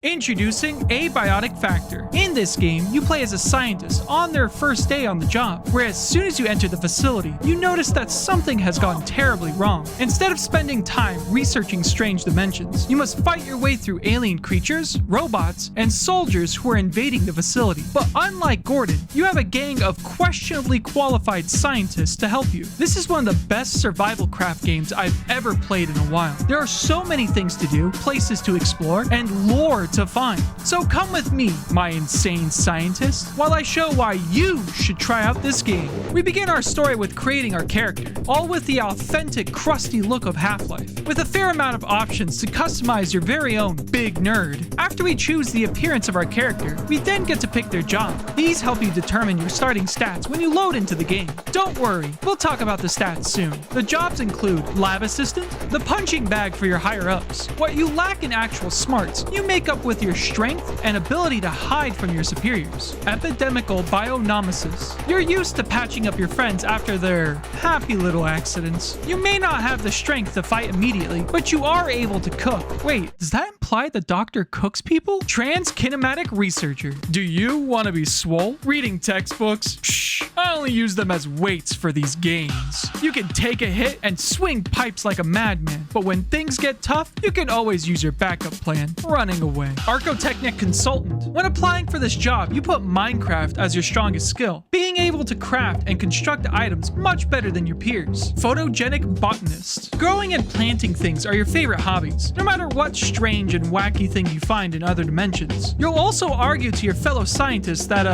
Introducing Abiotic Factor. In this game, you play as a scientist on their first day on the job, where as soon as you enter the facility, you notice that something has gone terribly wrong. Instead of spending time researching strange dimensions, you must fight your way through alien creatures, robots, and soldiers who are invading the facility. But unlike Gordon, you have a gang of questionably qualified scientists to help you. This is one of the best survival craft games I've ever played in a while. There are so many things to do, places to explore, and lore to find. So come with me, my insane scientist, while I show why you should try out this game. We begin our story with creating our character, all with the authentic crusty look of Half-Life, with a fair amount of options to customize your very own big nerd. After we choose the appearance of our character, we then get to pick their job. These help you determine your starting stats when you load into the game. Don't worry, we'll talk about the stats soon. The jobs include lab assistant, the punching bag for your higher-ups. What you lack in actual smarts, you make up with your strength and ability to hide from your superiors. Epidemical bionomesis. You're used to patching up your friends after their happy little accidents. You may not have the strength to fight immediately, but you are able to cook. Wait, does that imply the doctor cooks people? Trans-kinematic researcher. Do you want to be swole? Reading textbooks? Shh, I only use them as weights for these games. You can take a hit and swing pipes like a madman, but when things get tough, you can always use your backup plan, running away. Architectonic consultant. When applying for this job, you put Minecraft as your strongest skill, being able to craft and construct items much better than your peers. Photogenic botanist. Growing and planting things are your favorite hobbies, no matter what strange and wacky thing you find in other dimensions. You'll also argue to your fellow scientists that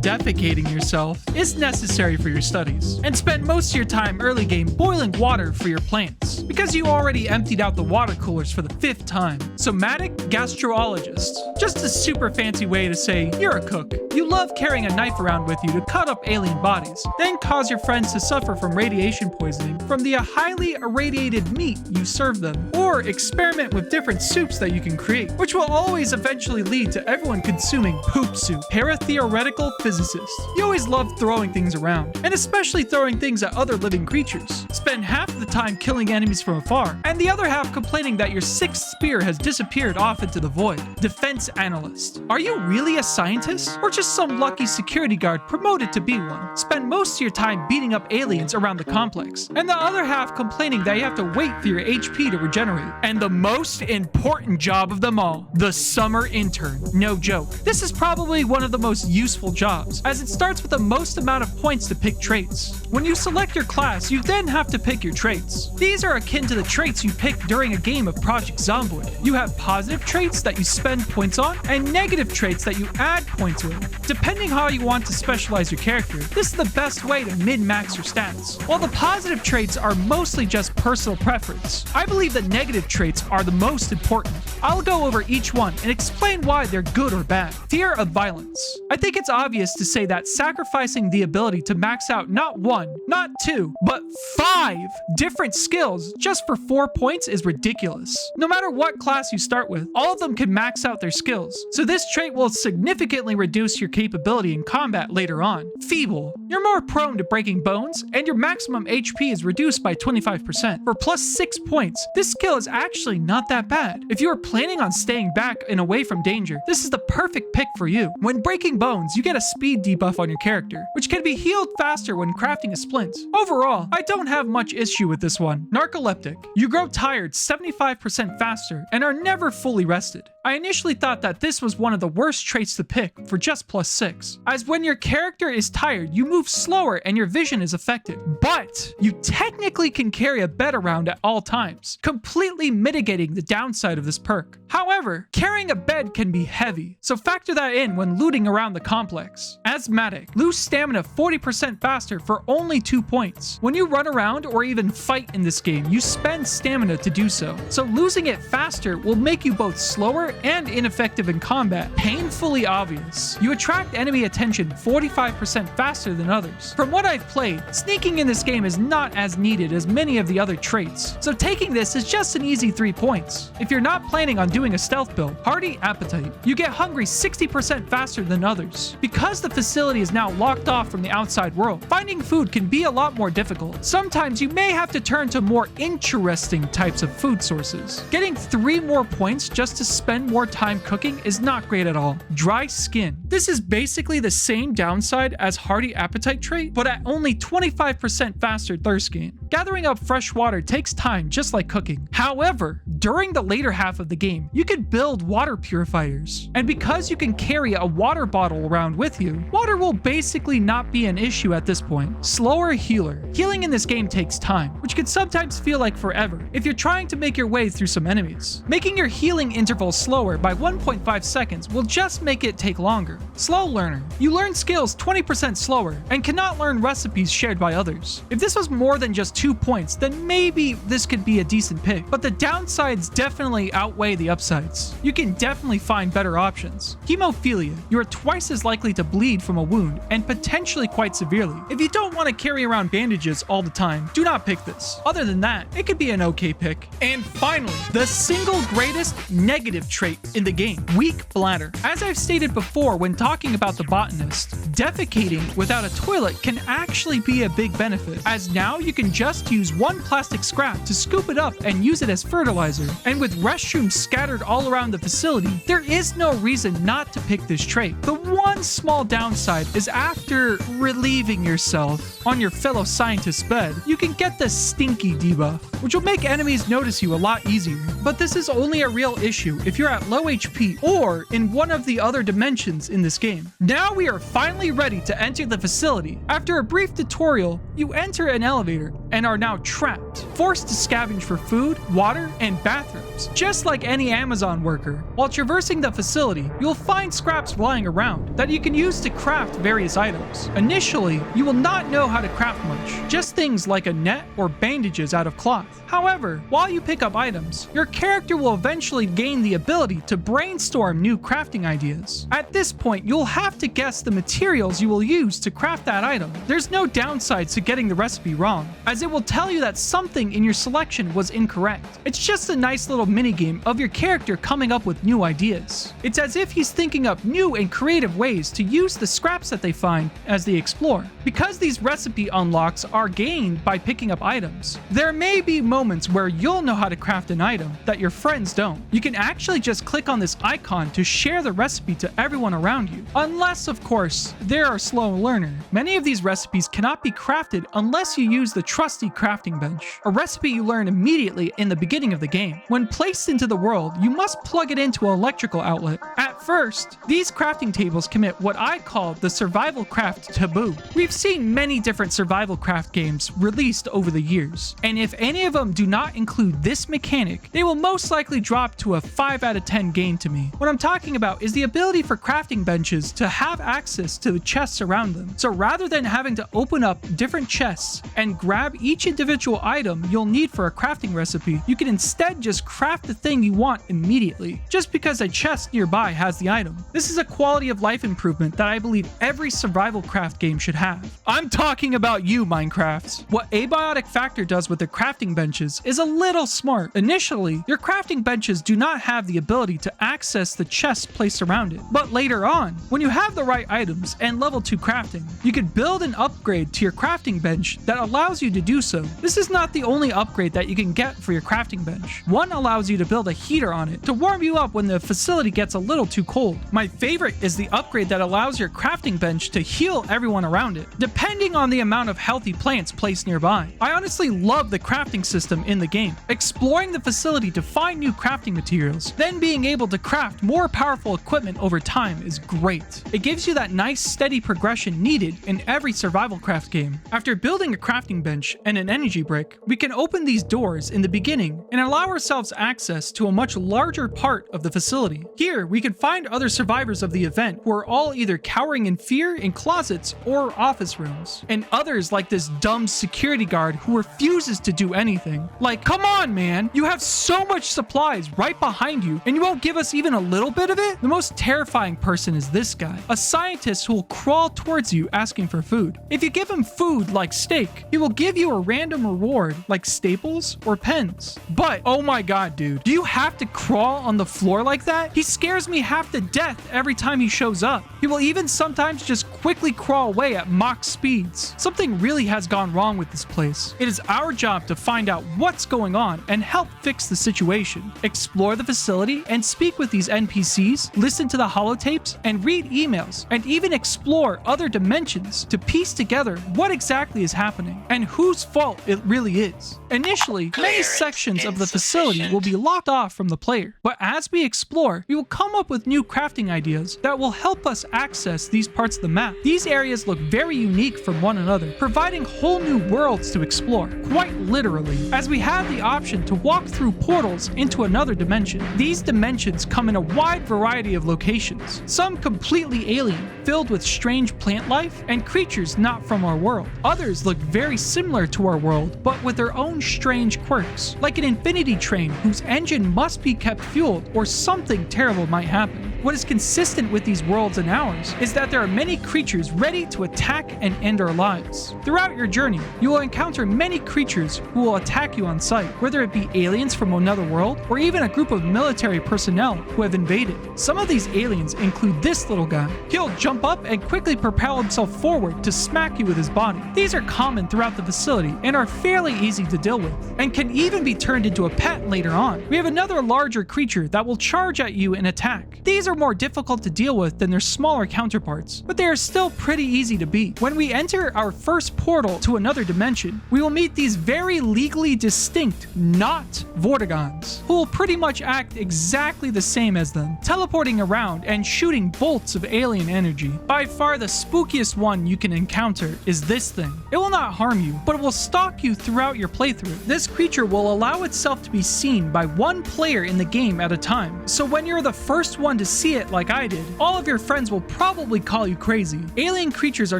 defecating yourself is necessary for your studies, and spend most of your time early game boiling water for your plants, because you already emptied out the water coolers for the 5th time. Somatic gastrologist. Just a super fancy way to say you're a cook. You love carrying a knife around with you to cut up alien bodies, then cause your friends to suffer from radiation poisoning from the highly irradiated meat you serve them, or experiment with different soups that you can create, which will always eventually lead to everyone consuming poop soup. Paratheoretical physicist. You always love throwing things around, and especially throwing things at other living creatures. Spend half of the time killing enemies from afar, and the other half complaining that your 6th spear has disappeared off into the void. Defense analyst. Are you really a scientist, or just some lucky security guard promoted to be one? Spend most of your time beating up aliens around the complex, and the other half complaining that you have to wait for your HP to regenerate. And the most important job of them all, the summer intern. No joke. This is probably one of the most useful jobs, as it starts with the most amount of points to pick traits. When you select your class, you then have to pick your traits. These are akin to the traits you pick during a game of Project Zomboid. You have positive traits that you spend points on, and negative traits that you add points with. Depending how you want to specialize your character, this is the best way to min-max your stats. While the positive traits are mostly just personal preference, I believe the negative traits are the most important. I'll go over each one and explain why they're good or bad. Fear of violence. I think it's obvious to say that sacrificing the ability to max out not 1, not 2, but 5 different skills just for 4 points is ridiculous. No matter what class you start with, all of them can max out their skills, so this trait will significantly reduce your capability in combat later on. Feeble. You're more prone to breaking bones, and your maximum HP is reduced by 25%. For plus 6 points, this skill is actually not that bad. If you are planning on staying back and away from danger, this is the perfect pick for you. When breaking bones, you get a speed debuff on your character, which can be healed faster when crafting a splint. Overall, I don't have much issue with this one. Narcoleptic. You grow tired 75% faster and are never fully rested. I initially thought that this was one of the worst traits to pick for just plus 6, as when your character is tired, you move slower and your vision is affected. But you technically can carry a bed around at all times, completely mitigating the downside of this perk. However, carrying a bed can be heavy, so factor that in when looting around the complex. Asthmatic. Lose stamina 40% faster for only 2 points. When you run around or even fight in this game, you spend stamina to do so, so losing it faster will make you both slower and ineffective in combat. Painfully obvious. You attract enemy attention 45% faster than others. From what I've played, sneaking in this game is not as needed as many of the other traits, so taking this is just an easy 3 points. If you're not planning on doing a stealth build, Hearty Appetite. You get hungry 60% faster than others. Because the facility is now locked off from the outside world, finding food can be a lot more difficult. Sometimes you may have to turn to more interesting types of food sources. Getting 3 more points just to spend more time cooking is not great at all. Dry skin. This is basically the same downside as Hearty Appetite trait, but at only 25% faster thirst gain. Gathering up fresh water takes time just like cooking. However, during the later half of the game, you can build water purifiers. And because you can carry a water bottle around with you, water will basically not be an issue at this point. Slower healer. Healing in this game takes time, which can sometimes feel like forever if you're trying to make your way through some enemies. Making your healing interval slower by 1.5 seconds will just make it take longer. Slow learner. You learn skills 20% slower and cannot learn recipes shared by others. If this was more than just 2 points, then maybe this could be a decent pick, but the downsides definitely outweigh the upsides. You can definitely find better options. Hemophilia. You are twice as likely to bleed from a wound and potentially quite severely. If you don't want to carry around bandages all the time, do not pick this. Other than that, it could be an okay pick. And finally, the single greatest negative trait in the game, weak bladder. As I've stated before when talking about the botanist, defecating without a toilet can actually be a big benefit, as now you can just use one plastic scrap to scoop it up and use it as fertilizer. And with restrooms scattered all around the facility, there is no reason not to pick this trait. The one small downside is after relieving yourself on your fellow scientist's bed, you can get the stinky debuff, which will make enemies notice you a lot easier. But this is only a real issue if you're at low HP or in one of the other dimensions in this game. Now we are finally ready to enter the facility. After a brief tutorial, you enter an elevator and are now trapped, forced to scavenge for food, water, and bathrooms, just like any Amazon worker. While traversing the facility, you'll find scraps lying around that you can use to craft various items. Initially, you will not know how to craft much, just things like a net or bandages out of cloth. However, while you pick up items, your character will eventually gain the ability to brainstorm new crafting ideas. At this point, you'll have to guess the materials you will use to craft that item. There's no downside to getting the recipe wrong, as it will tell you that something in your selection was incorrect. It's just a nice little minigame of your character coming up with new ideas. It's as if he's thinking up new and creative ways to use the scraps that they find as they explore. Because these recipe unlocks are gained by picking up items, there may be moments where you'll know how to craft an item that your friends don't. You can actually just click on this icon to share the recipe to everyone around you. Unless, of course, they're a slow learner. Many of these recipes cannot be crafted unless you use the trusty crafting bench, a recipe you learn immediately in the beginning of the game. When placed into the world, you must plug it into an electrical outlet. At first, these crafting tables commit what I call the survival craft taboo. We've seen many different survival craft games released over the years, and if any of them do not include this mechanic, they will most likely drop to a 5 out of 10 gain to me. What I'm talking about is the ability for crafting benches to have access to the chests around them. So rather than having to open up different chests and grab each individual item you'll need for a crafting recipe, you can instead just craft the thing you want immediately, just because a chest nearby has the item. This is a quality of life improvement that I believe every survival craft game should have. I'm talking about you, Minecraft. What Abiotic Factor does with the crafting benches is a little smart. Initially, your crafting benches do not have the ability to access the chests placed around it, but later on, when you have the right items and level 2 crafting, you can build an upgrade to your crafting bench that allows you to do so. This is not the only upgrade that you can get for your crafting bench. One allows you to build a heater on it to warm you up when the facility gets a little too cold. My favorite is the upgrade that allows your crafting bench to heal everyone around it, depending on the amount of healthy plants placed nearby. I honestly love the crafting system in the game. Exploring the facility to find new crafting materials, then being able to craft more powerful equipment over time is great. It gives you that nice steady progression needed in every survival craft game. After building a crafting bench and an energy brick, we can open these doors in the beginning and allow ourselves access to a much larger part of the facility. Here, we can find other survivors of the event who are all either cowering in fear in closets or office rooms, and others like this dumb security guard who refuses to do anything. Like, come on, man, you have so much supplies right behind you and you won't give us even a little bit of it? The most terrifying person is this guy, a scientist who will crawl towards you asking for food. If you give him food like steak, he will give you a random reward like staples or pens. But, oh my god, dude, do you have to crawl on the floor like that? He scares me half half to death every time he shows up. He will even sometimes just quickly crawl away at Mach speeds. Something really has gone wrong with this place. It is our job to find out what's going on and help fix the situation. Explore the facility and speak with these NPCs, listen to the holotapes, and read emails, and even explore other dimensions to piece together what exactly is happening and whose fault it really is. Initially, many sections of the facility will be locked off from the player, but as we explore, we will come up with new crafting ideas that will help us access these parts of the map. These areas look very unique from one another, providing whole new worlds to explore, quite literally, as we have the option to walk through portals into another dimension. These dimensions come in a wide variety of locations, some completely alien, filled with strange plant life and creatures not from our world. Others look very similar to our world, but with their own strange quirks, like an infinity train whose engine must be kept fueled or something terrible might happen. What is consistent with these worlds and ours is that there are many creatures ready to attack and end our lives. Throughout your journey, you will encounter many creatures who will attack you on sight, whether it be aliens from another world or even a group of military personnel who have invaded. Some of these aliens include this little guy. He'll jump up and quickly propel himself forward to smack you with his body. These are common throughout the facility and are fairly easy to deal with, and can even be turned into a pet later on. We have another larger creature that will charge at you and attack. These are more difficult to deal with than their smaller counterparts, but they are still pretty easy to beat. When we enter our first portal to another dimension, we will meet these very legally distinct not Vortigons, who will pretty much act exactly the same as them, teleporting around and shooting bolts of alien energy. By far the spookiest one you can encounter is this thing. It will not harm you, but it will stalk you throughout your playthrough. This creature will allow itself to be seen by one player in the game at a time, so when you're the first one to see it like I did, all of your friends will probably call you crazy. Alien creatures are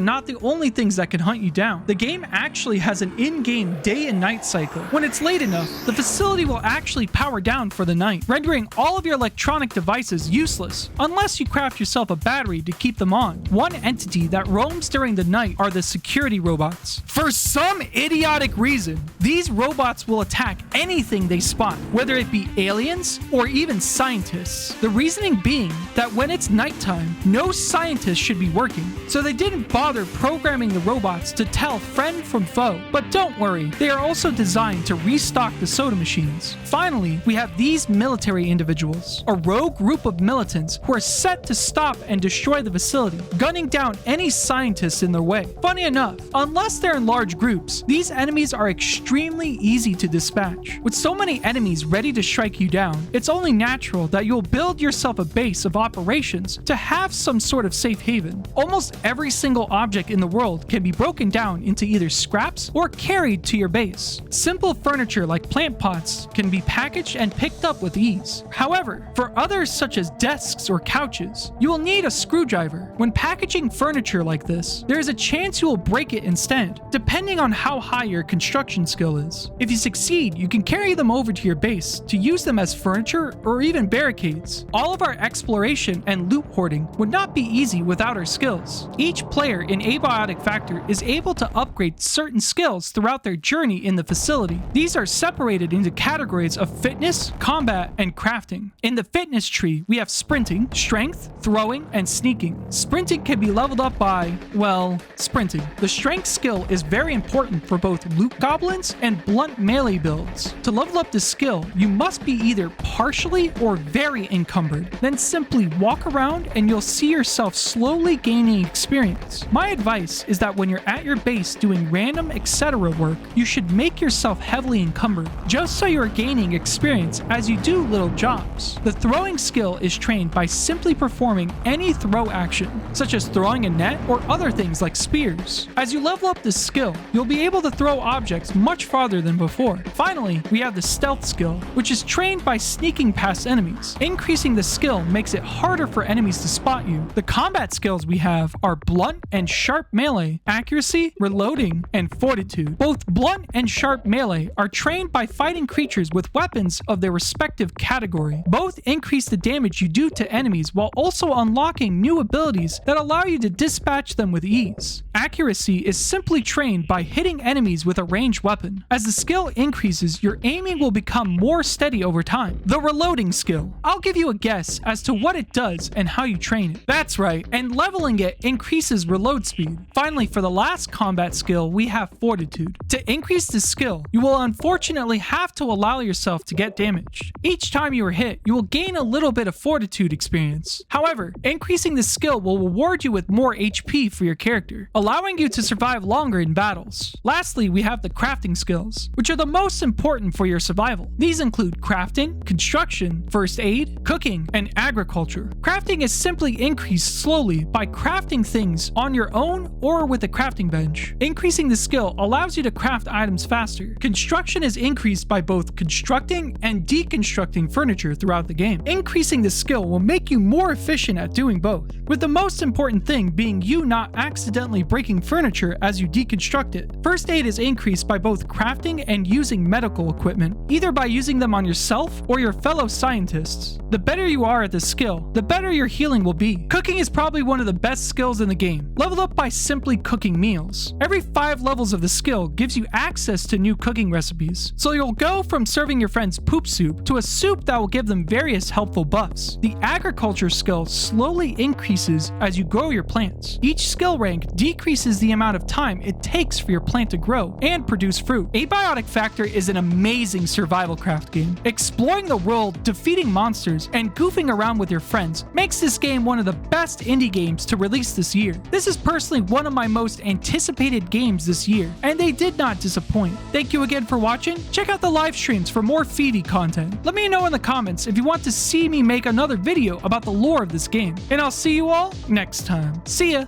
not the only things that can hunt you down. The game actually has an in-game day and night cycle. When it's late enough, the facility will actually power down for the night, rendering all of your electronic devices useless, unless you craft yourself a battery to keep them on. One entity that roams during the night are the security robots. For some idiotic reason, these robots will attack anything they spot, whether it be aliens or even scientists. The reasoning being that when it's nighttime, no scientists should be working, so they didn't bother programming the robots to tell friend from foe. But don't worry, they are also designed to restock the soda machines. Finally, we have these military individuals, a rogue group of militants who are set to stop and destroy the facility, gunning down any scientists in their way. Funny enough, unless they're in large groups, these enemies are extremely easy to dispatch. With so many enemies ready to strike you down, it's only natural that you'll build yourself a base of operations to have some sort of safe haven. Almost every single object in the world can be broken down into either scraps or carried to your base. Simple furniture like plant pots can be packaged and picked up with ease. However, for others such as desks or couches, you will need a screwdriver. When packaging furniture like this, there is a chance you will break it instead, depending on how high your construction skill is. If you succeed, you can carry them over to your base to use them as furniture or even barricades. All of our exploration and loot hoarding would not be easy without our skills. Each player in Abiotic Factor is able to upgrade certain skills throughout their journey in the facility. These are separated into categories of fitness, combat, and crafting. In the fitness tree, we have sprinting, strength, throwing, and sneaking. Sprinting can be leveled up by, well, sprinting. The strength skill is very important for both loot goblins and blunt melee builds. To level up the skill, you must be either partially or very encumbered. Then simply walk around and you'll see yourself slowly gaining experience. My advice is that when you're at your base doing random etc. work, you should make yourself heavily encumbered, just so you're gaining experience as you do little jobs. The throwing skill is trained by simply performing any throw action, such as throwing a net or other things like spears. As you level up this skill, you'll be able to throw objects much farther than before. Finally, we have the stealth skill, which is trained by sneaking past enemies. Increasing the skill makes it harder for enemies to spot you. The combat skills we have are blunt and sharp melee, accuracy, reloading, and fortitude. Both blunt and sharp melee are trained by fighting creatures with weapons of their respective category. Both increase the damage you do to enemies while also unlocking new abilities that allow you to dispatch them with ease. Accuracy is simply trained by hitting enemies with a ranged weapon. As the skill increases, your aiming will become more steady over time. The reloading skill. I'll give you a guess as to what it does and how you train it. That's right, and leveling it increases reload speed. Finally, for the last combat skill, we have Fortitude. To increase this skill, you will unfortunately have to allow yourself to get damaged. Each time you are hit, you will gain a little bit of Fortitude experience. However, increasing this skill will reward you with more HP for your character, allowing you to survive longer in battles. Lastly, we have the crafting skills, which are the most important for your survival. These include crafting, construction, first aid, cooking, and agriculture. Crafting is simply increased slowly by crafting things on your own or with a crafting bench. Increasing the skill allows you to craft items faster. Construction is increased by both constructing and deconstructing furniture throughout the game. Increasing the skill will make you more efficient at doing both, with the most important thing being you not accidentally breaking furniture as you deconstruct it. First aid is increased by both crafting and using medical equipment, either by using them on yourself or your fellow scientists. The better you are at this skill, the better your healing will be. Cooking is probably one of the best skills in the game. Level up by simply cooking meals. Every 5 levels of the skill gives you access to new cooking recipes, so you'll go from serving your friends poop soup to a soup that will give them various helpful buffs. The agriculture skill slowly increases as you grow your plants. Each skill rank decreases the amount of time it takes for your plant to grow and produce fruit. Abiotic Factor is an amazing survival craft game. Exploring the world, defeating monsters, and goofing around with your friends makes this game one of the best indie games to release this year. This is personally one of my most anticipated games this year, and they did not disappoint. Thank you again for watching. Check out the live streams for more Phoebe content. Let me know in the comments if you want to see me make another video about the lore of this game, and I'll see you all next time. See ya!